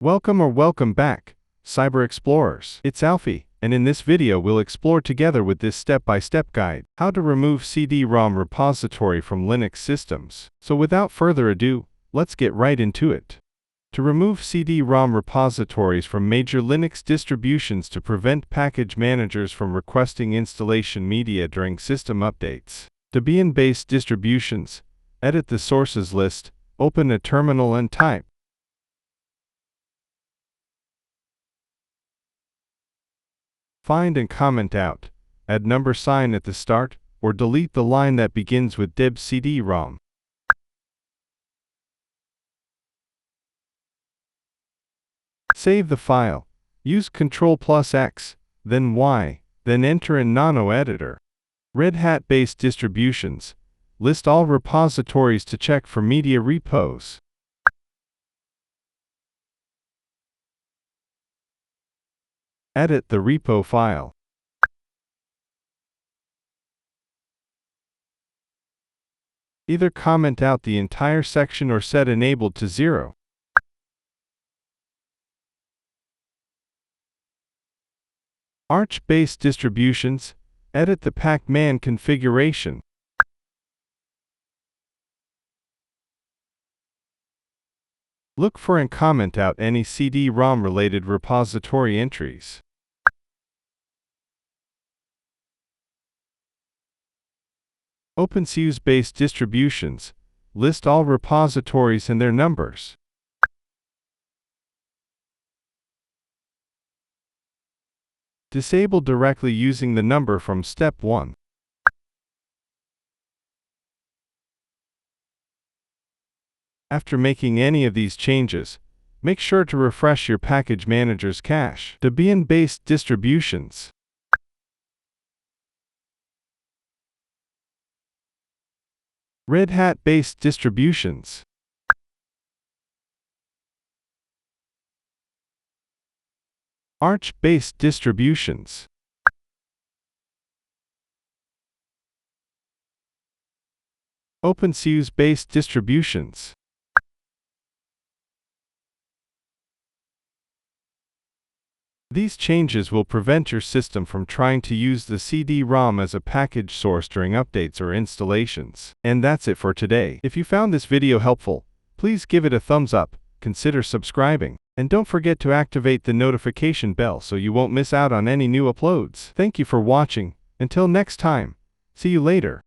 Welcome back, Cyber Explorers. It's Alfie, and in this video we'll explore together with this step-by-step guide, how to remove CD-ROM repository from Linux systems. So without further ado, let's get right into it. To remove CD-ROM repositories from major Linux distributions to prevent package managers from requesting installation media during system updates. Debian-based distributions. Edit the sources list, open a terminal and type find and comment out, add number sign at the start, or delete the line that begins with deb CD-ROM. Save the file. Use Ctrl+X, then Y, then enter in Nano Editor. Red Hat-based distributions. List all repositories to check for media repos. Edit the repo file. Either comment out the entire section or set enabled to 0. Arch-based distributions. Edit the Pac-Man configuration. Look for and comment out any CD-ROM related repository entries. OpenSUSE-based distributions. List all repositories and their numbers. Disable directly using the number from Step 1. After making any of these changes, make sure to refresh your package manager's cache. Debian-based distributions. Red Hat-based distributions. Arch-based distributions. OpenSUSE-based distributions. These changes will prevent your system from trying to use the CD-ROM as a package source during updates or installations. And that's it for today. If you found this video helpful, please give it a thumbs up, consider subscribing, and don't forget to activate the notification bell so you won't miss out on any new uploads. Thank you for watching. Until next time, see you later.